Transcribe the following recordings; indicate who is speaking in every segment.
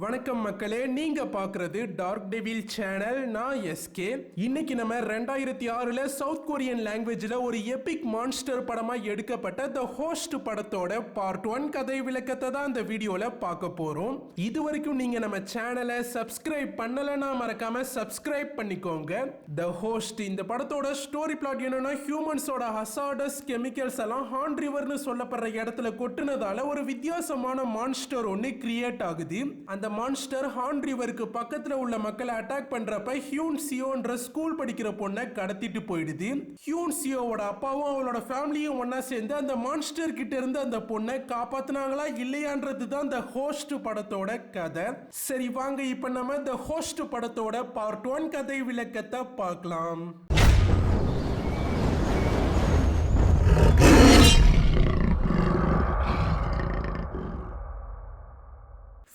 Speaker 1: வணக்கம் மக்களே, நீங்க பாக்குறது டார்க் டெவில் சேனல். நான் எஸ்கே. இன்னைக்கு நம்ம 2006ல சவுத் கொரியன் லாங்குவேஜ்ல ஒரு எபிக் மான்ஸ்டர் படமா எடுக்கப்பட்ட த ஹோஸ்ட் படத்தோட பார்ட் 1 கதை விளக்கத்தை தான் இந்த வீடியோல பார்க்க போறோம். இது வரைக்கும் நீங்க நம்ம சேனலை சப்ஸ்கிரைப் பண்ணலன்னா மறக்காம சப்ஸ்கிரைப் பண்ணிக்கோங்க. த ஹோஸ்ட் இந்த படத்தோட ஸ்டோரி பிளாட் என்னன்னா, ஹியூமன்ஸோட ஹசார்டஸ் கெமிக்கல்ஸ் எல்லாம் ஹான் ரிவர்னு சொல்லப்படுற இடத்துல கொட்டுனதால ஒரு வித்தியாசமான மான்ஸ்டர் ஒன்னு கிரியேட் ஆகுது. அந்த மான்ஸ்டர் ஹான் ரிவருக்கு பக்கத்துல உள்ள மக்களை அட்டாக் பண்றப்ப ஹியூன் சியோன்ற ஸ்கூல் படிக்கிற பொண்ணை கடத்திட்டு போயிடுது. ஹியூன் சியோவோட அப்பாவும் அவளோட ஃபேமிலியும் ஒன்னா சேர்ந்து அந்த மான்ஸ்டர் கிட்ட இருந்து அந்த பொண்ணை காப்பாத்தினாங்களா இல்லையான்றது தான் த ஹோஸ்ட் படத்தோட கதை. சரி வாங்க, இப்ப நம்ம த ஹோஸ்ட் படத்தோட பார்ட் 1 கதை விளக்கத்தை பார்க்கலாம்.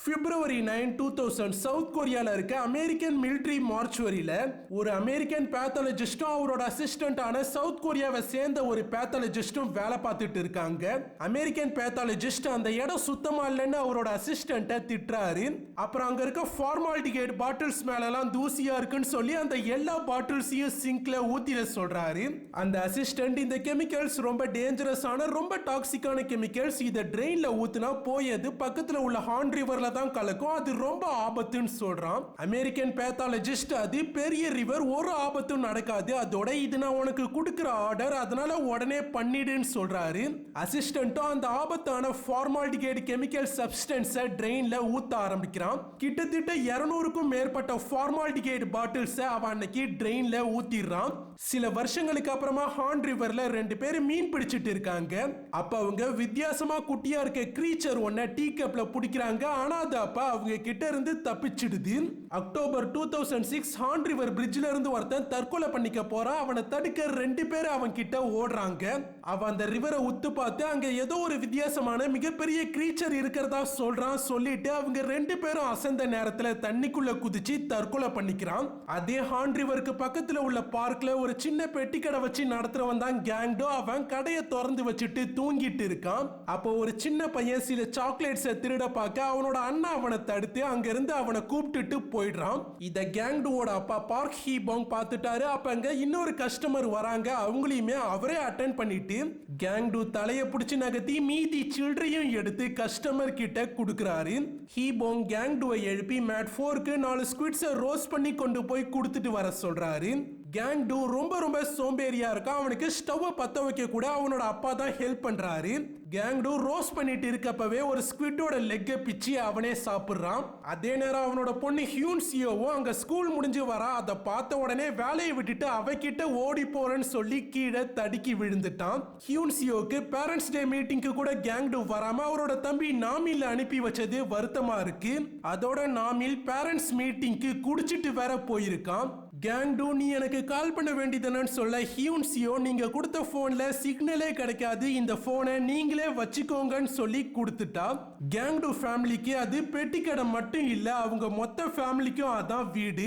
Speaker 1: February 9, 2000 சவுத் கொரியால இருக்க அமெரிக்கன் மிலிட்டரி மார்ச்சுவரியில ஒரு அமெரிக்கன் பேத்தாலஜிஸ்டும் அவரோட அசிஸ்டன்டான சவுத் கொரியாவை சேர்ந்த ஒரு பேத்தாலஜிஸ்டும் வேலை பார்த்துட்டு இருக்காங்க. அமெரிக்கன் பேத்தாலஜிஸ்ட் அந்த இடம் சுத்தமா இல்லைன்னு அவரோட அசிஸ்டன்ட்டை திட்டுறாரு. அப்புறம் அங்க இருக்க ஃபார்மாலிட்டிகேட் பாட்டில்ஸ் மேலெல்லாம் தூசியா இருக்குன்னு சொல்லி அந்த எல்லா பாட்டில்ஸையும் சிங்க்ல ஊத்திட சொல்றாரு. அந்த அசிஸ்டன்ட் இந்த கெமிக்கல்ஸ் ரொம்ப டேஞ்சரஸான ரொம்ப டாக்ஸிக்கான கெமிக்கல்ஸ், இதை ட்ரெயின்ல ஊத்துனா போயது பக்கத்துல உள்ள ஹான் ரிவர்ல தான் கலக்கும், அது ரொம்ப ஆபத்துன்னு சொல்றான். அமெரிக்கன் பேத்தாலஜிஸ்ட் அது பெரிய ரிவர், ஒரு ஆபத்தும் நடக்காது, அதோட இது நான் உனக்கு கொடுக்கிற ஆர்டர், அதனால உடனே பண்ணிடுன்னு சொல்றாரு. அசிஸ்டன்ட்டும் அந்த ஆபத்தான ஃபார்மால்டிகேட் கெமிக்கல் சப்ஸ்டன்ஸை ட்ரெயின்ல ஊத்த ஆரம்பிக்கிறான். கிட்டத்தட்ட 200க்கும் மேற்பட்ட ஃபார்மால்டிகேட் பாட்டில்ஸை அவன் அன்னைக்கு ட்ரெயின்ல ஊத்திடுறான். சில வருஷங்களுக்கு அப்புறமா ஹான் ரிவர்ல 2 பேர் மீன் பிடிச்சிட்டு இருக்காங்க. அப்ப அவங்க வித்தியாசமா குட்டியா இருக்க கிரீச்சர் ஒன்ன டீ கப்ல பிடிக்கிறாங்க. ஆனா அது அப்ப அவங்க கிட்ட இருந்து தப்பிச்சிடுது. அக்டோபர் 2006 ஹான் ரிவர் பிரிட்ஜ்ல இருந்து ஒருத்தன் தற்கொலை பண்ணிக்க போறான். அவனை தடுக்க 2 பேர் அவன் கிட்ட ஓடுறாங்க. அவன் அந்த ரிவரை உத்து பார்த்து அங்க ஏதோ ஒரு வித்தியாசமான மிகப்பெரிய கிரீச்சர் இருக்கிறதா சொல்றான். சொல்லிட்டு அவங்க 2 பேரும் அசந்த நேரத்துல தண்ணிக்குள்ள குதிச்சு தற்கொலை பண்ணிக்கிறான். அதே ஹான் ரிவருக்கு பக்கத்துல உள்ள பார்க்ல ஒரு சின்ன பெட்டி கடை வச்சு நடத்துறவன் தான் கேங்டோ. அவன் கடையை திறந்து வச்சுட்டு தூங்கிட்டு இருக்கான். அப்போ ஒரு சின்ன பையன் சில சாக்லேட்ஸை திருட பார்க்க அவனோட அண்ணா அவனை தடுத்து அங்க இருந்து அவனை கூப்பிட்டுட்டு போயிடுறான். இத கேங்டோட அப்பா பார்க் ஹீ பாங் பார்த்துட்டாரு. அப்ப அங்க இன்னொரு கஸ்டமர் வராங்க. அவங்களையுமே அவரே அட்டென்ட் பண்ணிட்டு கேங்டோ தலையை பிடிச்சு நகர்த்தி மீதி சில்லறையும் எடுத்து கஸ்டமர் கிட்ட கொடுக்கறாரு. ஹீ பாங் கேங்டோவை எழுப்பி மேட் 4க்கு 4 ஸ்குவிட்ஸை ரோஸ்ட் பண்ணி கொண்டு போய் கொடுத்துட்டு வர சொல்றாரு. கேங்டோ ரொம்ப சோம்பேறியா இருக்கான். அவனுக்கு ஸ்டவ் பத்த வைக்க கூட அவனோட அப்பா தான் ஹெல்ப் பண்றாரு. கேங்டோ ரோஸ்ட் பண்ணிட்டு இருக்கப்பவே ஒரு ஸ்குவிட்டோட லெக்கை பிச்சு அவனே சாப்பிடுறான். அதே நேரம் அவனோட பொண்ணு ஹியூன் சியோவும் அங்க ஸ்கூல் முடிஞ்சு வரா. அதை பார்த்த உடனே வேலையை விட்டுட்டு அவகிட்ட ஓடி போறேன்னு சொல்லி கீழே தடுக்கி விழுந்துட்டான். ஹியூன் சியோக்கு பேரண்ட்ஸ் டே மீட்டிங்க்கு கூட கேங்டோ வராம அவரோட தம்பி நாமில் அனுப்பி வச்சது வருத்தமா இருக்கு. அதோட நாமில் பேரண்ட்ஸ் மீட்டிங்க்கு குடிச்சிட்டு வேற போயிருக்கான். கேங்டோ நீ எனக்கு கால் பண்ண வேண்டியதுன்னு சொல்ல ஹியூன் சியோ நீங்க கொடுத்த போன்ல சிக்னலே கிடைக்காது, இந்த போனை நீங்களே வச்சுக்கோங்கன்னு சொல்லி கொடுத்துட்டா. கேங்டோ ஃபேமிலிக்கு அது பெட்டிக்கடை மட்டும் இல்ல, அவங்க மொத்த ஃபேமிலிக்கும் அதான் வீடு.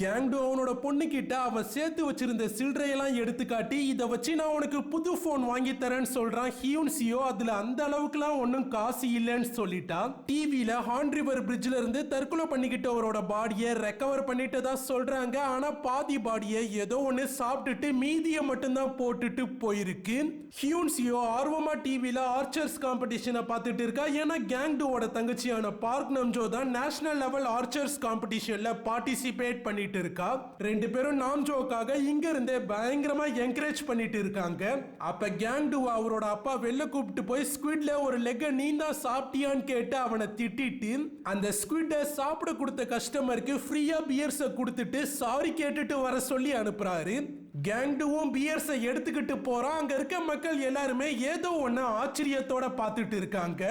Speaker 1: கேங்டோ அவனோட பொண்ணு கிட்ட அவ சேர்த்து வச்சிருந்த சில்லறையெல்லாம் எடுத்து காட்டி இதை வச்சு நான் உனக்கு புது போன் வாங்கி தரேன்னு சொல்றான். ஹியூன் சியோ அதுல அந்த அளவுக்குலாம் ஒன்னும் காசு இல்லைன்னு சொல்லிட்டா. டிவில ஹான் ரிவர் பிரிட்ஜ்ல இருந்து தற்கொலை பண்ணிக்கிட்டவரோட பாடியை ரெக்கவர் பண்ணிட்டதா சொல்றாங்க. ஆனா பாதி பாடியை ஏதோ ஒன்னு சாப்பிட்டுட்டு மீதியை மட்டும்தான் போட்டுட்டு போயிருக்கு. ஹியூன் சியோ ஆர்வமா டிவில ஆர்ச்சர்ஸ் காம்படிஷனை பார்த்துட்டு இருக்கா. ஏன்னா கேங்டோவோட தங்கச்சியான பார்க் நம்ஜோ தான் நேஷனல் லெவல் ஆர்ச்சர்ஸ் காம்படிஷன்ல பார்ட்டிசிபேட் பண்ணிட்டு இருக்கா. 2 பேரும் நாம்ஜோக்காக இங்க இருந்தே பயங்கரமா என்கரேஜ் பண்ணிட்டு இருக்காங்க. அப்ப கேங்டோ அவரோட அப்பா வெளில கூப்பிட்டு போய் ஸ்குவிட்ல ஒரு லெக்க நீ தான் சாப்பிட்டியான்னு கேட்டு அவனை திட்டிட்டு அந்த ஸ்குவிட்டை சாப்பிட கொடுத்த கஸ்டமருக்கு ஃப்ரீயா பியர்ஸை கொடுத்துட்டு சாரி கேட்டுட்டு வர சொல்லி அனுப்புறாரு. கேங்டோவும் பியர்ஸை எடுத்துக்கிட்டு போறான். அங்க இருக்க மக்கள் எல்லாருமே ஏதோ ஒன்னு ஆச்சரியத்தோட பார்த்துட்டு இருக்காங்க.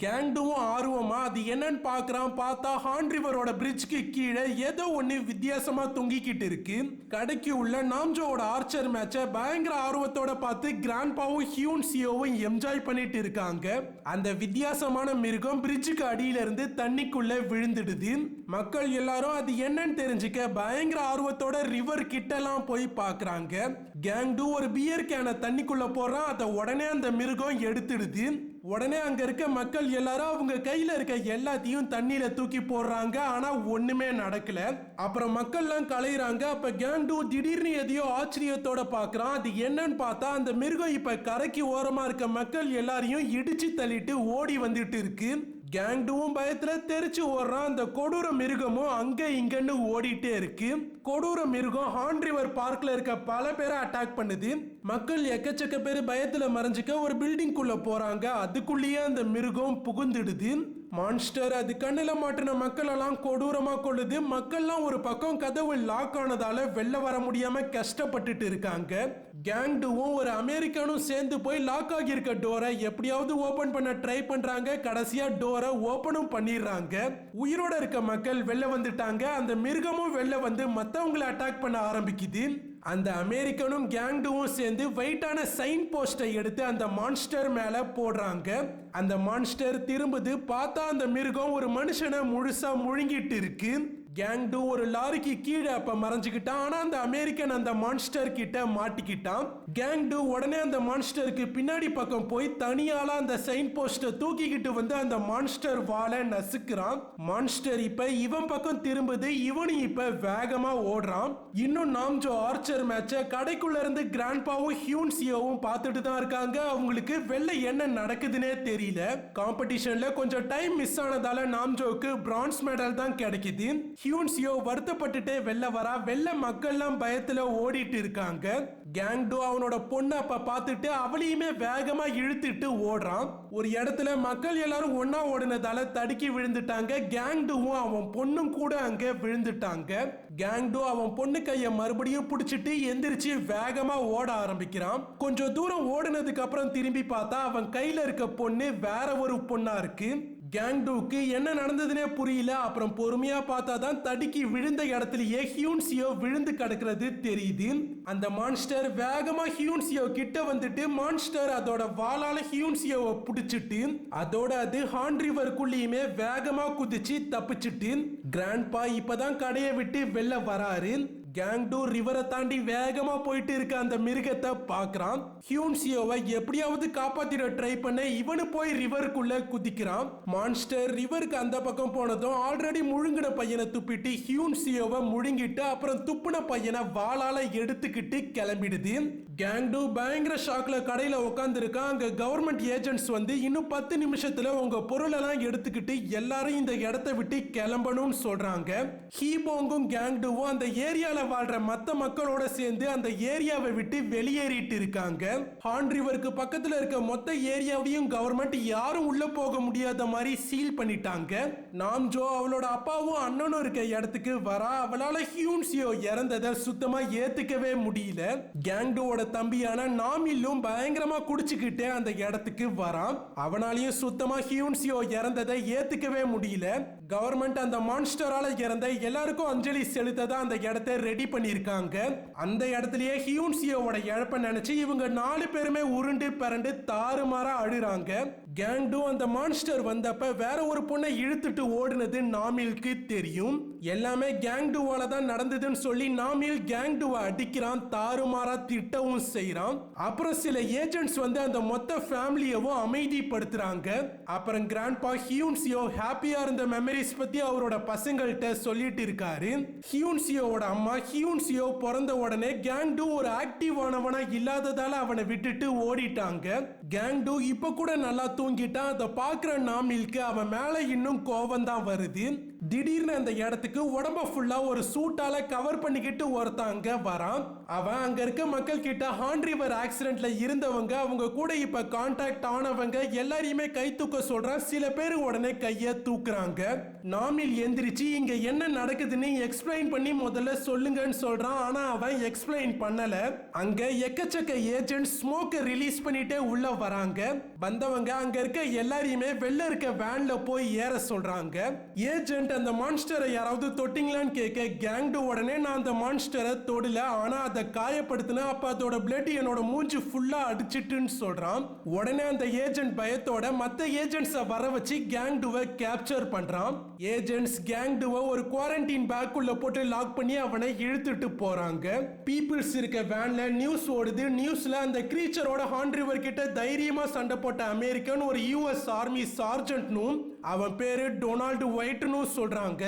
Speaker 1: கேங்டோவும் ஆர்வமா அது என்னன்னு பார்க்கறான். பார்த்தா ஹான் ரிவரோட பிரிட்ஜ்க்கு கீழே ஏதோ ஒன்னு வித்தியாசமா தொங்கிக்கிட்டு இருக்கு. கடைக்கு உள்ள நாம்ஜோவோட ஆர்ச்சர் மேட்சை பயங்கர ஆர்வத்தோட பார்த்து கிராண்ட்பாவும் ஹியூன் சியோவும் என்ஜாய் பண்ணிட்டு இருக்காங்க. அந்த வித்தியாசமான மிருகம் பிரிட்ஜுக்கு அடியில இருந்து தண்ணிக்குள்ள விழுந்துடுது. மக்கள் எல்லாரும் அது என்னன்னு தெரிஞ்சுக்க பயங்கர ஆர்வத்தோட ரிவர் கிட்டலாம் போய் பார்க்கறாங்க. கேங்டோ ஒரு பியர் கேனை தண்ணிக்குள்ள போறான். அதை உடனே அந்த மிருகம் எடுத்துடுது. உடனே அங்க இருக்க மக்கள் எல்லாரும் அவங்க கையில இருக்க எல்லாத்தையும் தண்ணியில தூக்கி போடுறாங்க. ஆனா ஒண்ணுமே நடக்கல. அப்புறம் மக்கள் எல்லாம் கலையிறாங்க. அப்ப கேங்டு திடீர்னு எதையோ ஆச்சரியத்தோட பாக்குறான். அது என்னன்னு பார்த்தா அந்த மிருகம் இப்ப கரைக்கு ஓரமா இருக்க மக்கள் எல்லாரையும் இடிச்சு தள்ளிட்டு ஓடி வந்துட்டு இருக்கு. கேங்டுவும் பயத்துல தெரிச்சு ஓடுறான். அந்த கொடூர மிருகமும் அங்க இங்கன்னு ஓடிட்டே இருக்கு. கொடூர மிருகம் ஹார்ன் ரிவர் பார்க்ல இருக்க பல பேரை அட்டாக் பண்ணுது. மக்கள் எக்கச்சக்க பேர் பயத்துல மறைஞ்சுக்க ஒரு பில்டிங் குள்ள போறாங்க. அதுக்குள்ளேயே அந்த மிருகம் புகுந்துடுது. மான்ஸ்டர் அது கண்ணுல மாட்டின மக்கள் எல்லாம் கொடூரமா கொள்ளுது. மக்கள்லாம் ஒரு பக்கம் கதவு லாக் ஆனதால வெளில வர முடியாம கஷ்டப்பட்டுட்டு இருக்காங்க. கேங்டுவும் ஒரு அமெரிக்கனும் சேர்ந்து போய் லாக் ஆகி இருக்க டோரை எப்படியாவது ஓபன் பண்ண ட்ரை பண்றாங்க. கடைசியா டோரை ஓபனும் பண்ணிடுறாங்க. உயிரோட இருக்க மக்கள் வெளில வந்துட்டாங்க. அந்த மிருகமும் வெளில வந்து மத்தவங்களை அட்டாக் பண்ண ஆரம்பிக்குது. அந்த அமெரிக்கனும் கேங்டுவும் சேர்ந்து வெயிட்டான சைன் போஸ்டை எடுத்து அந்த மான்ஸ்டர் மேல போடுறாங்க. அந்த மான்ஸ்டர் திரும்புது. பார்த்தா அந்த மிருகம் ஒரு மனுஷனை முழுசா முழுங்கிட்டு இருக்கு. கேங்டு ஒரு லாரிக்கு கீழே அப்ப மறைஞ்சுக்கிட்டான். ஆனா அந்த அமெரிக்கன் அந்த மான்ஸ்டர் கிட்ட மாட்டிக்கிட்டான். கேங்டு உடனே அந்த மான்ஸ்டருக்கு பின்னாடி பக்கம் போய் தனியால அந்த சைன் போஸ்டை தூக்கிக்கிட்டு வந்து அந்த மான்ஸ்டர் வாழை நசுக்குறான். மான்ஸ்டர் இப்ப இவன் பக்கம் திரும்புது. இவனும் இப்ப வேகமா ஓடுறான். இன்னும் நாம்ஜோ ஆர்ச்சர் மேட்ச கடைக்குள்ள இருந்து கிராண்ட்பாவும் ஹியூன்சியோவும் பார்த்துட்டு தான் இருக்காங்க. அவங்களுக்கு வெளில என்ன நடக்குதுன்னே தெரியல. காம்படிஷன்ல கொஞ்சம் டைம் மிஸ் ஆனதால நாம்ஜோக்கு பிரான்ஸ் மெடல் தான் கிடைக்குது. ஹியூன்சியோ வருத்தப்பட்டுட்டே வெளில வரா. வெளில மக்கள்லாம் பயத்துல ஓடிட்டு இருக்காங்க. கேங்டு அவனோட பொண்ணை அப்ப பார்த்துட்டு அவளையுமே வேகமா இழுத்துட்டு ஓடுறான். ஒரு இடத்துல மக்கள் எல்லாரும் ஒன்னா ஓடினதால தடுக்கி விழுந்துட்டாங்க. கேங்டுவும் அவன் பொண்ணும் கூட அங்க விழுந்துட்டாங்க. கேங்டு அவன் பொண்ணு கைய மறுபடியும் பிடிச்சிட்டு எந்திரிச்சு வேகமா ஓட ஆரம்பிக்கிறான். கொஞ்சம் தூரம் ஓடினதுக்கு அப்புறம் திரும்பி பார்த்தா அவன் கையில இருக்க பொண்ணு வேற ஒரு பொண்ணா இருக்கு. கேங்டுக்கு என்ன நடந்ததுனே புரியல. அப்புறம் பொறுமையா பார்த்தாதான் தடுக்கி விழுந்த இடத்துலயே ஹியூன்சியோ விழுந்து கிடக்கிறது தெரியுது. அந்த மான்ஸ்டர் வேகமா ஹியூன்சியோ கிட்ட வந்துட்டு மான்ஸ்டர் அதோட வாளால ஹியூன்சியோவை பிடிச்சிட்டு அதோட அது ஹார்ன் ரிவருக்குள்ளேயுமே வேகமா குதிச்சு தப்பிச்சிட்டு கிராண்ட்பா இப்பதான் கடையை விட்டு வெளில வராரு. கேங்டு ரிவரை தாண்டி வேகமா போயிட்டு இருக்க அந்த மிருகத்தை பார்க்கறான். ஹியூன்சியோவை எப்படியாவது காப்பாத்திட ட்ரை பண்ண இவனு போய் ரிவருக்குள்ள குதிக்கிறான். மான்ஸ்டர் ரிவருக்கு அந்த பக்கம் போனதும் ஆல்ரெடி முழுங்கின பையனை துப்பிட்டு ஹியூன்சியோவை முழுங்கிட்டு அப்புறம் துப்புன பையனை வாளால எடுத்துக்கிட்டு கிளம்பிடுது. கேங்டு பயங்கர ஷாக்ல கடையில உட்கார்ந்து இருக்கான். அங்க கவர்மெண்ட் ஏஜென்ட்ஸ் வந்து இன்னும் 10 நிமிஷத்துல உங்க பொருளெல்லாம் எடுத்துக்கிட்டு எல்லாரும் இந்த இடத்தை விட்டு கிளம்பணும்னு சொல்றாங்க. ஹீபோங்கும் கேங்டுவும் அந்த ஏரியால வாழ்ற மத்த மக்களோட சேர்ந்து அந்த ஏரியாவை விட்டு வெளியேறிட்டு இருக்காங்க. ஹார்ன் ரிவருக்கு பக்கத்துல இருக்க மொத்த ஏரியாவையும் கவர்மெண்ட் யாரும் உள்ள போக முடியாத மாதிரி சீல் பண்ணிட்டாங்க. நாம்ஜோ அவளோட அப்பாவும் அண்ணனும் இருக்க இடத்துக்கு வரா. அவளால ஹியூன்சியோ இறந்ததை சுத்தமா ஏத்துக்கவே முடியல. கேங்டோட தம்பியான நாமிலும் பயங்கரமா குடிச்சுக்கிட்டே அந்த இடத்துக்கு வரான். அவனாலையும் சுத்தமா ஹியூன்சியோ இறந்ததை ஏத்துக்கவே முடியல. கவர்மெண்ட் அந்த மான்ஸ்டரால இறந்த எல்லாருக்கும் அஞ்சலி செலுத்ததான் அந்த இடத்தை ரெடி பண்ணிருக்காங்க. அந்த இடத்துலயே ஹியூன்சியோவோட இழப்ப நினைச்சு இவங்க 4 பேருமே உருண்டு பரண்டு தாறுமாறா அழுறாங்க. கேங்டு அந்த மான்ஸ்டர் வந்தப்ப வேற ஒரு பொண்ணை இழுத்துட்டு ஓடுனது நாமிலுக்கு தெரியும். எல்லாமே கேங்டுவால தான் நடந்ததுன்னு சொல்லி நாமில் கேங்டுவை அடிக்கிறான். தாறுமாறா திட்டவும் செய்யறான். அப்புறம் சில ஏஜென்ட்ஸ் வந்து அந்த மொத்த ஃபேமிலியவும் அமைதிப்படுத்துறாங்க. அப்புறம் கிராண்ட்பா ஹியூன்சியோ ஹாப்பியா இருந்த மெமரிஸ் பத்தி அவரோட பசங்கள்கிட்ட சொல்லிட்டு இருக்காரு. ஹியூன்சியோவோட அம்மா ஹியூன்சியோ பிறந்த உடனே கேங்டு ஒரு ஆக்டிவானவனா இல்லாததால அவனை விட்டுட்டு ஓடிட்டாங்க. கேங்டு இப்ப கூட நல்லா தூங்கிட்டான். அதை பாக்குற நாமிலுக்கு அவன் மேல இன்னும் கோவம் தான் வருது. திடீர்னு அந்த இடத்துக்கு உடம்ப ஃபுல்லா ஒரு சூட்டால கவர் பண்ணிக்கிட்டு ஒருத்தங்க வரான். அவன் அங்க இருக்க மக்கள் கிட்ட ஹார்ன் ரிவர் ஆக்சிடென்ட்ல இருந்தவங்க அவங்க கூட இப்ப கான்டாக்ட் ஆனவங்க எல்லாரையுமே கை தூக்க சொல்றான். சில பேர் உடனே கைய தூக்குறாங்க. நாமில் எந்திரிச்சு இங்க என்ன நடக்குதுன்னு எக்ஸ்பிளைன் பண்ணி முதல்ல சொல்லுங்கன்னு சொல்றான். ஆனா அவன் எக்ஸ்பிளைன் பண்ணல. அங்க எக்கச்சக்க ஏஜென்ட் ஸ்மோக்க ரிலீஸ் பண்ணிட்டே உள்ள வராங்க. வந்தவங்க அங்க இருக்க எல்லாரையுமே வெளில இருக்க வேன்ல போய் ஏற சொல்றாங்க. ஏஜென்ட் ஏஜென்ட் அந்த மான்ஸ்டரை யாராவது தொட்டிங்களான்னு கேட்க கேங்டு உடனே நான் அந்த மான்ஸ்டரை தொடல, ஆனா அதை காயப்படுத்தின, அப்ப அதோட பிளட் என்னோட மூஞ்சி ஃபுல்லா அடிச்சிட்டுன்னு சொல்றான். உடனே அந்த ஏஜென்ட் பயத்தோட மத்த ஏஜென்ட்ஸை வர வச்சு கேங்டுவை கேப்சர் பண்றான். ஏஜென்ட்ஸ் கேங்டுவை ஒரு குவாரண்டைன் பேக்குள்ள போட்டு லாக் பண்ணி அவனை இழுத்துட்டு போறாங்க. பீப்புள்ஸ் இருக்க வேன்ல நியூஸ் ஓடுது. நியூஸ்ல அந்த கிரீச்சரோட ஹார்ன் ரிவர் கிட்ட தைரியமா சண்டை போட்ட அமெரிக்கன் ஒரு யூஎஸ் ஆர்மி சார்ஜென்ட்னும் அவன் பேரு டொனால்டு ஒயிட்னு சொல்றாங்க.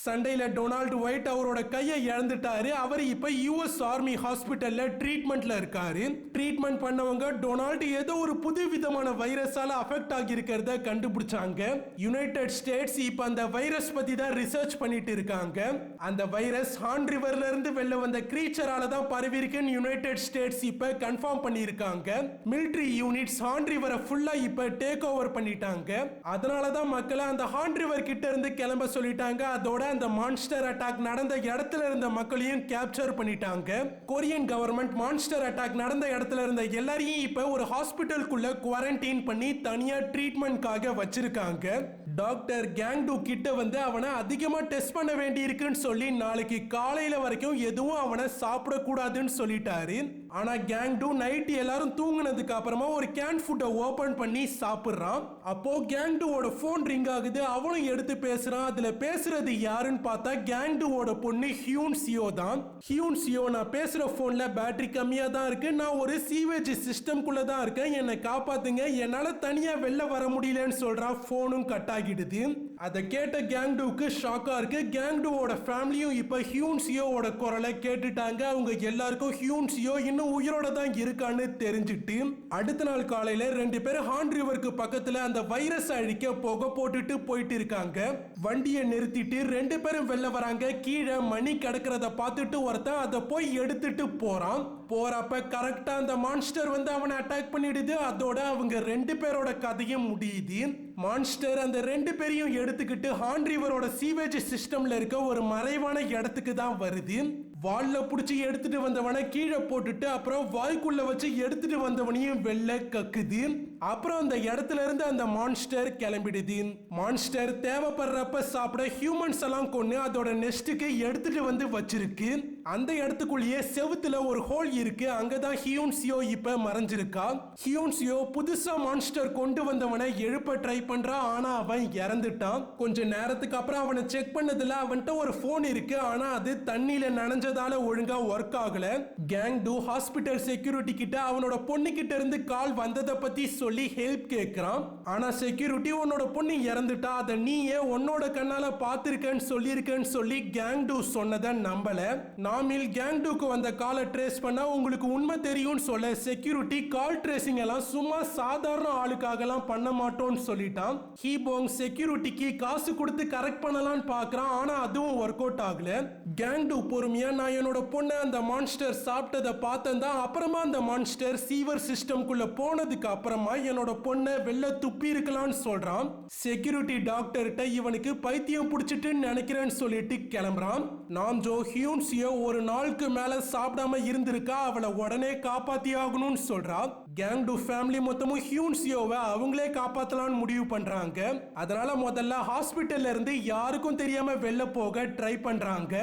Speaker 1: சண்டையில டொனால்டு ஒயிட் அவரோட கையை இழந்துட்டாரு. அவர் இப்ப யூஎஸ் ஆர்மி ஹாஸ்பிட்டல்ல ட்ரீட்மெண்ட்ல இருக்காரு. ட்ரீட்மெண்ட் பண்ணவங்க டொனால்டு ஏதோ ஒரு புது விதமான வைரஸால அஃபெக்ட் ஆகி இருக்கிறத கண்டுபிடிச்சாங்க. யுனைடெட் ஸ்டேட்ஸ் இப்ப அந்த வைரஸ் பத்தி தான் ரிசர்ச் பண்ணிட்டு இருக்காங்க. அந்த வைரஸ் ஹார்ன் ரிவர்ல இருந்து வெளில வந்த கிரீச்சரால தான் பரவி இருக்குன்னு யுனைடெட் ஸ்டேட்ஸ் இப்ப கன்ஃபார்ம் பண்ணிருக்காங்க. மிலிட்டரி யூனிட்ஸ் ஹார்ன் ரிவரை ஃபுல்லா இப்ப டேக் ஓவர் பண்ணிட்டாங்க. அதனால தான் மக்களை அந்த ஹார்ன் ரிவர் கிட்ட இருந்து கிளம்ப சொல்லிட்டாங்க. அதோட அந்த மான்ஸ்டர் அட்டாக் நடந்த இடத்துல இருந்த மக்களையும் கேப்சர் பண்ணிட்டாங்க. கொரியன் கவர்மெண்ட் மான்ஸ்டர் அட்டாக் நடந்த இடத்துல இருந்த எல்லாரையும் இப்ப ஒரு ஹாஸ்பிட்டலுக்குள்ள குவாரண்டைன் பண்ணி தனியா ட்ரீட்மெண்ட்காக வச்சிருக்காங்க. டாக்டர் கேங்டு கிட்ட வந்து அவனை அதிகமா டெஸ்ட் பண்ண வேண்டி இருக்குன்னு சொல்லி நாளைக்கு காலையில வரைக்கும் எதுவும் அவனை சாப்பிடக்கூடாதுன்னு சொல்லிட்டாரு. ஆனா கேங்டு நைட் எல்லாரும் தூங்குனதுக்கு அப்புறமா ஒரு கேன் ஃபுட்டை ஓபன் பண்ணி சாப்பிடுறான். அப்போ கேங்டுவோட போன் ரிங் ஆகுது. அவனும் எடுத்து பேசுறான். அதுல பேசுறது யாருன்னு பார்த்தா கேங்டுவோட பொண்ணு ஹியூன் சியோ தான். ஹியூன் சியோ, நான் பேசுற போன்ல பேட்டரி கம்மியா தான் இருக்கு, நான் ஒரு சீவேஜ் சிஸ்டம்குள்ள தான் இருக்கேன், என்னை காப்பாத்துங்க, என்னால தனியா வெளில வர முடியலன்னு சொல்றான். போனும் கட் ஆகிடுது. அதை கேட்ட கேங்டுவுக்கு ஷாக்கா இருக்கு. கேங்டுவோட ஃபேமிலியும் இப்ப ஹியூன் சியோவோட குரலை கேட்டுட்டாங்க. அவங்க எல்லாருக்கும் ஹியூன் சியோ இன்னும் உயிரோட தான் இருக்கான்னு தெரிஞ்சிட்டு அடுத்த நாள் காலையில 2 பேரும் ஹார்ன் ரிவருக்கு பக்கத்துல அந்த வைரஸ் அழிக்க புகை போட்டுட்டு போயிட்டு இருக்காங்க. வண்டியை நிறுத்திட்டு 2 பேரும் வெளில வராங்க. கீழே மணி கிடக்கிறத பார்த்துட்டு ஒருத்தன் அதை போய் எடுத்துட்டு போறான். போறப்ப கரெக்டா அந்த மான்ஸ்டர் வந்து அவனை அட்டாக் பண்ணிடுது. அதோட அவங்க 2 பேரோட கதையும் முடியுது. மான்ஸ்டர் அந்த 2 பேரையும் எடுத்துக்கிட்டு ஹார்ன் ரிவரோட சீவேஜ் சிஸ்டம்ல இருக்க ஒரு மறைவான இடத்துக்கு தான் வருது. வால்ல புடிச்சு எடுத்துட்டு வந்தவனை கீழே போட்டுட்டு அப்புறம் வாய்க்குள்ள வச்சு எடுத்துட்டு வந்தவனையும் வெளில கக்குது. அப்புறம் அந்த இடத்துல இருந்து அந்த மான்ஸ்டர் கிளம்பிடுது. மான்ஸ்டர் தேவைப்படுறப்ப சாப்பிட ஹியூமன்ஸ் எல்லாம் கொண்டு அதோட நெஸ்டுக்கு எடுத்துட்டு வந்து வச்சிருக்கு. அந்த இடத்துக்குள்ளேயே செவுத்துல ஒரு ஹோல் இருக்கு. அங்கதான் ஹியூன் சியோ இப்ப மறைஞ்சிருக்கா. ஹியூன் சியோ புதுசா மான்ஸ்டர் கொண்டு வந்தவனை எழுப்ப ட்ரை பண்றான். ஆனா அவன் இறந்துட்டான். கொஞ்ச நேரத்துக்கு அப்புறம் அவனை செக் பண்ணதுல அவன்கிட்ட ஒரு போன் இருக்கு. ஆனா அது தண்ணியில நனைஞ்சதால ஒழுங்கா ஒர்க் ஆகல. கேங்டு ஹாஸ்பிட்டல் செக்யூரிட்டி கிட்ட அவனோட பொண்ணு கிட்ட இருந்து கால் வந்ததை பத்தி சொல்லி ஹெல்ப் கேட்கிறான். ஆனா செக்யூரிட்டி உன்னோட பொண்ணு இறந்துட்டா, அதை நீயே உன்னோட கண்ணால பாத்திருக்கேன்னு சொல்லியிருக்கேன்னு சொல்லி கேங்டு சொன்னதை நம்பல. நாமில் கேங்டுக்கு வந்த காலை ட்ரேஸ் பண்ணா உங்களுக்கு உண்மை தெரியும்னு சொல்ல செக்யூரிட்டி கால் ட்ரேசிங் எல்லாம் சும்மா சாதாரண ஆளுக்காக எல்லாம் பண்ண மாட்டோம்னு சொல்லிட்டான். ஹீபோங் செக்யூரிட்டிக்கு காசு கொடுத்து கரெக்ட் பண்ணலாம்னு பாக்குறான். ஆனா அதுவும் ஒர்க் அவுட் ஆகல. கேங்டு பொறுமையா நான் என்னோட பொண்ணை அந்த மான்ஸ்டர் சாப்பிட்டதை பார்த்தேன் தான். அப்புறமா அந்த மான்ஸ்டர் சீவர் சிஸ்டம்குள்ள போனதுக்கு அப்புறமா என்னோட பொண்ணை வெளில துப்பி இருக்கலாம்னு சொல்றான். செக்யூரிட்டி டாக்டர்கிட்ட இவனுக்கு பைத்தியம் பிடிச்சிட்டுன்னு நினைக்கிறேன்னு சொல்லிட்டு கிளம்புறான். நாம்ஜோ ஹியூன் சியோ ஒரு நாளுக்கு மேல சாப்பிடாம இருந்திருக்கா, அவளை உடனே காப்பாத்தி ஆகணும்னு சொல்றா. கேங்டு ஃபேமிலி மொத்தமும் ஹியூன் சியோவை அவங்களே காப்பாத்தலாம்னு முடிவு பண்றாங்க. அதனால முதல்ல ஹாஸ்பிட்டல்ல இருந்து யாருக்கும் தெரியாம வெளில போக ட்ரை பண்றாங்க.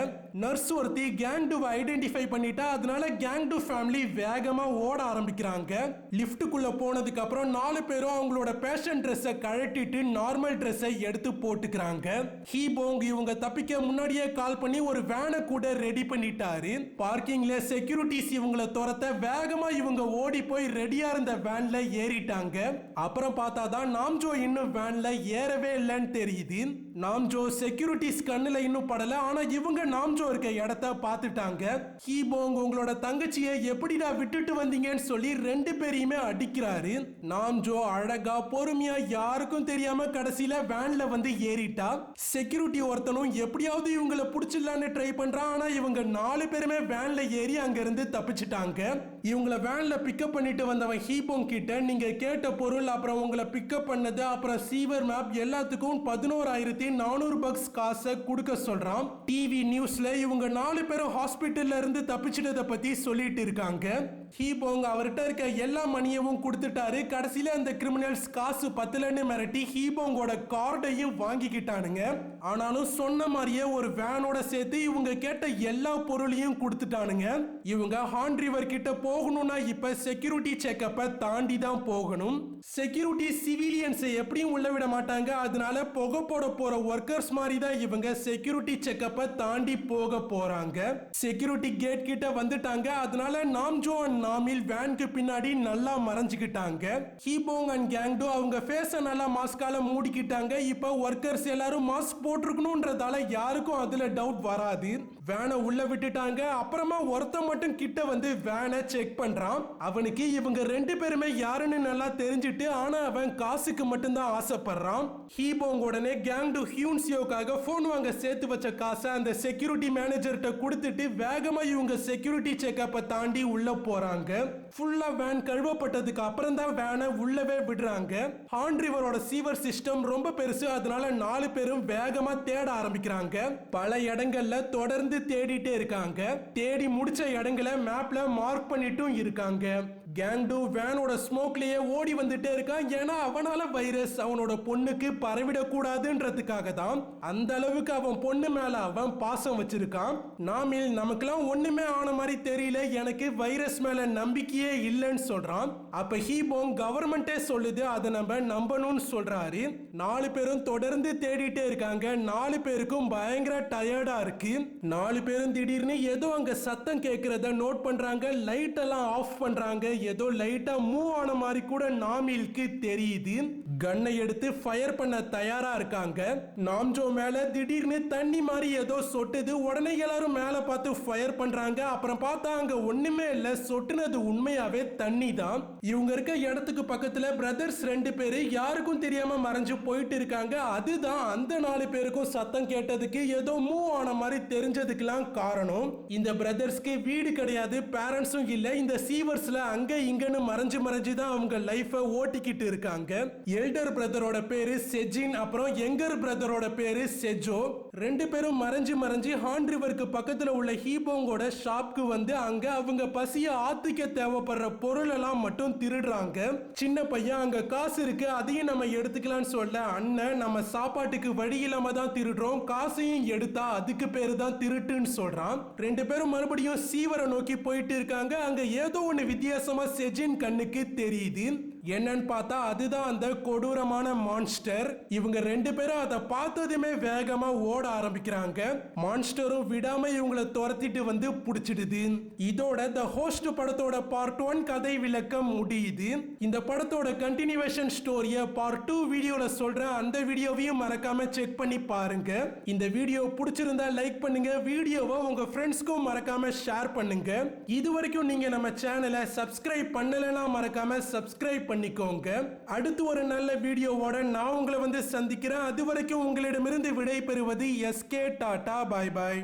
Speaker 1: நர்ஸ் ஒருத்தி கேங்டுவை ஐடென்டிஃபை பண்ணிட்டா. அதனால கேங்டு ஃபேமிலி வேகமா ஓட ஆரம்பிக்கிறாங்க. லிஃப்ட்டுக்குள்ள போனதுக்கு அப்புறம் 4 பேரும் அவங்களோட பேஷண்ட் ட்ரெஸ்ஸை கழட்டிட்டு நார்மல் ட்ரெஸ்ஸை எடுத்து போட்டுக்கிறாங்க. ஹீபோங் இவங்க தப்பிக்க முன்னாடியே கால் பண்ணி ஒரு வேனை கூட ரெடி பண்ணிட்டாரு. பார்க்கிங்ல செக்யூரிட்டிஸ் இவங்கள துரத்த வேகமா இவங்க ஓடி போய் ரெடியா இருந்த வேன்ல ஏறிட்டாங்க. அப்புறம் பார்த்தாதான் நாம்ஜோ இன்னும் வேன்ல ஏறவே இல்லைன்னு தெரியுது. நாம்ஜோ செக்யூரிட்டிஸ் கண்ணுல இன்னும் படல. ஆனா இவங்க நாம்ஜோ இருக்க இடத்த பார்த்துட்டாங்க. ஹீபோங் உங்களோட தங்கச்சியை எப்படிடா விட்டுட்டு வந்தீங்கன்னு சொல்லி 2 பேரையுமே அடிக்கிறாரு. நாம்ஜோ அழகா பொறுமையா யாருக்கும் தெரியாம கடைசியில வேன்ல வந்து ஏறிட்டா. செக்யூரிட்டி ஒருத்தனும் எப்படியாவது இவங்களை புடிச்சிடலான்னு ட்ரை பண்றான். ஆனா இவங்க 4 பேருமே வேன்ல ஏறி அங்க இருந்து தப்பிச்சிட்டாங்க. இவங்கள வேன்ல பிக்கப் பண்ணிட்டு வந்தவன் ஹீபோங் கிட்ட நீங்க கேட்ட பொருள் அப்புறம் உங்களை பிக்கப் பண்ணது அப்புறம் சீவர் மேப் எல்லாத்துக்கும் $11,400 காசை கொடுக்க சொல்றான். டிவி நியூஸ்ல இவங்க 4 பேரும் ஹாஸ்பிட்டல்ல இருந்து தப்பிச்சிட்டதை பத்தி சொல்லிட்டு இருக்காங்க. ஹீபோங் அவர்கிட்ட இருக்க எல்லா மணியவும் கொடுத்துட்டாரு. கடைசியில அந்த கிரிமினல்ஸ் காசு பத்தலன்னு மிரட்டி ஹீபோங்கோட கார்டையும் வாங்கிக்கிட்டானுங்க. ஆனாலும் சொன்ன மாதிரியே ஒரு வேனோட சேர்த்து இவங்க கேட்ட எல்லா பொருளையும் கொடுத்துட்டானுங்க. இவங்க ஹான் ரிவர் கிட்ட போகணும்னா இப்ப செக்யூரிட்டி செக்கப்பை தாண்டி தான் போகணும். செக்யூரிட்டி சிவிலியன்ஸை எப்படியும் உள்ள விட மாட்டாங்க. அதனால புகை போட போற ஒர்க்கர்ஸ் மாதிரி தான் இவங்க செக்யூரிட்டி செக்கப்பை தாண்டி போக போறாங்க. செக்யூரிட்டி கேட் கிட்ட வந்துட்டாங்க. அதனால நாம்ஜோ அண்ட் நாமில் வேனுக்கு பின்னாடி நல்லா மறைஞ்சுக்கிட்டாங்க. ஹீபோங் அண்ட் கேங்டோ அவங்க ஃபேஸை நல்லா மாஸ்கால மூடிக்கிட்டாங்க. இப்ப ஒர்க்கர்ஸ் எல்லாரும் மாஸ்க் போட்டிருக்கணும்ன்றதால யாருக்கும் அதுல டவுட் வராது. வேனை உள்ள விட்டுட்டாங்க. அப்புறமா ஒருத்த மட்டும் கிட்ட வந்து வேனை செக் பண்றான். அவனுக்கு இவங்க ரெண்டு பேருமே யாருன்னு நல்லா தெரிஞ்சுட்டு, ஆனா அவன் காசுக்கு மட்டும்தான் ஆசைப்படுறான். ஹீபோங் உடனே கேங்டு ஹியூன்சியோக்காக போன் வாங்க சேர்த்து வச்ச காசை அந்த செக்யூரிட்டி மேனேஜர்கிட்ட கொடுத்துட்டு வேகமா இவங்க செக்யூரிட்டி செக்கப்பை தாண்டி உள்ள போறாங்க. ஃபுல்லா வேன் கழுவப்பட்டதுக்கு அப்புறம் தான் வேனை உள்ளவே விடுறாங்க. ஹான் ரிவரோட சீவர் சிஸ்டம் ரொம்ப பெருசு. அதனால 4 பேரும் வேகமா தேட ஆரம்பிக்கிறாங்க. பல இடங்கள்ல தொடர்ந்து தேடிட்டே இருக்காங்க. தேடி முடிச்ச இடங்களை மேப்ல மார்க் பண்ணிட்டும் இருக்காங்க. கேங்டு வேனோட ஸ்மோக்லயே ஓடி வந்துட்டே இருக்கான். ஏன்னா அவனால வைரஸ் அவனோட பொண்ணுக்கு பரவிடக்கூடாதுன்றதுக்காக தான். அந்த அளவுக்கு அவன் பொண்ணு மேல அவன் பாசம் வச்சிருக்கான். நாமில் நமக்கெல்லாம் ஒண்ணுமே ஆன மாதிரி தெரியல, எனக்கு வைரஸ் மேல நம்பிக்கையே இல்லைன்னு சொல்றான். அப்ப ஹீபோங் கவர்மெண்டே சொல்லுது அதை நம்ம நம்பணும்னு சொல்றாரு. 4 பேரும் தொடர்ந்து தேடிட்டே இருக்காங்க. 4 பேருக்கும் பயங்கர டயர்டா இருக்கு. 4 பேரும் திடீர்னு ஏதோ அங்க சத்தம் கேட்கறத நோட் பண்றாங்க. லைட் எல்லாம் ஆஃப் பண்றாங்க. ஏதோ லைட்டா மூவ் ஆன மாதிரி கூட நாமிலுக்கு தெரியுது. கன்னை எடுத்து ஃபயர் பண்ண தயாரா இருக்காங்க. நாம்ஜோ மேல திடீர்னு தண்ணி மாதிரி ஏதோ சொட்டுது. உடனே எல்லாரும் மேல பார்த்து ஃபயர் பண்றாங்க. அப்புறம் பார்த்தா அங்க ஒண்ணுமே இல்ல, சொட்டுனது உண்மையாவே தண்ணி தான். இவங்க இருக்க இடத்துக்கு பக்கத்துல பிரதர்ஸ் 2 பேரு யாருக்கும் தெரியாம மறைஞ்சு போயிட்டு இருக்காங்க. அதுதான் அந்த 4 பேருக்கும் சத்தம் கேட்டதுக்கு ஏதோ மூவ் ஆன மாதிரி தெரிஞ்சதுக்கெல்லாம் காரணம். இந்த பிரதர்ஸ்க்கு வீடு கிடையாது, பேரண்ட்ஸும் இல்ல. இந்த சீவர்ஸ்ல அங்க இங்கன்னு மறைஞ்சு தான் அவங்க லைஃபை ஓட்டிக்கிட்டு இருக்காங்க. எல்டர் பிரதரோட பேரு செஜின், அப்புறம் யங்கர் பிரதரோட பேரு செஜோ. 2 பேரும் மறைஞ்சு ஹான் ரிவருக்கு பக்கத்துல உள்ள ஹீபோங்கோட ஷாப்க்கு வந்து அங்க அவங்க பசிய ஆத்திக்க தேவைப்படுற பொருள் எல்லாம் மட்டும் திருடுறாங்க. சின்ன பையன் அங்க காசு இருக்கு, அதையும் நம்ம எடுத்துக்கலாம்னு சொல்ல, அண்ணன் நம்ம சாப்பாட்டுக்கு வழி இல்லாம தான் திருடுறோம், காசையும் எடுத்தா அதுக்கு பேரு தான் திருட்டுன்னு சொல்றான். 2 பேரும் மறுபடியும் சீவரை நோக்கி போயிட்டு இருக்காங்க. அங்க ஏதோ ஒன்னு வித்தியாசமா செஜின் கண்ணுக்கு தெரியுது. என்னன்னு பார்த்தா அதுதான் அந்த கொடூரமான மான்ஸ்டர். இவங்க 2 பேரும் அதை பார்த்ததுமே வேகமா ஓட ஆரம்பிக்கிறாங்க. மான்ஸ்டரும் விடாம இவங்களை துரத்திட்டு வந்து புடிச்சிடுது. இதோட த ஹோஸ்ட் படத்தோட பார்ட் 1 கதை விளக்கம் முடியுது. இந்த படத்தோட கண்டினியூவேஷன் ஸ்டோரிய பார்ட் 2 வீடியோல சொல்றேன். அந்த வீடியோவையும் மறக்காம செக் பண்ணி பாருங்க. இந்த வீடியோ பிடிச்சிருந்தா லைக் பண்ணுங்க. வீடியோவை உங்க ஃப்ரெண்ட்ஸ்க்கும் மறக்காம ஷேர் பண்ணுங்க. இது வரைக்கும் நீங்க நம்ம சேனலை சப்ஸ்கிரைப் பண்ணலனா மறக்காம சப்ஸ்கிரைப் பண்ணிக்கோங்க. அடுத்து ஒரு நல்ல வீடியோவோட நான் உங்களை வந்து சந்திக்கிறேன். அது வரைக்கும் உங்களிடமிருந்து விடை பெறுவது எஸ்கே. டாடா, பாய் பாய்.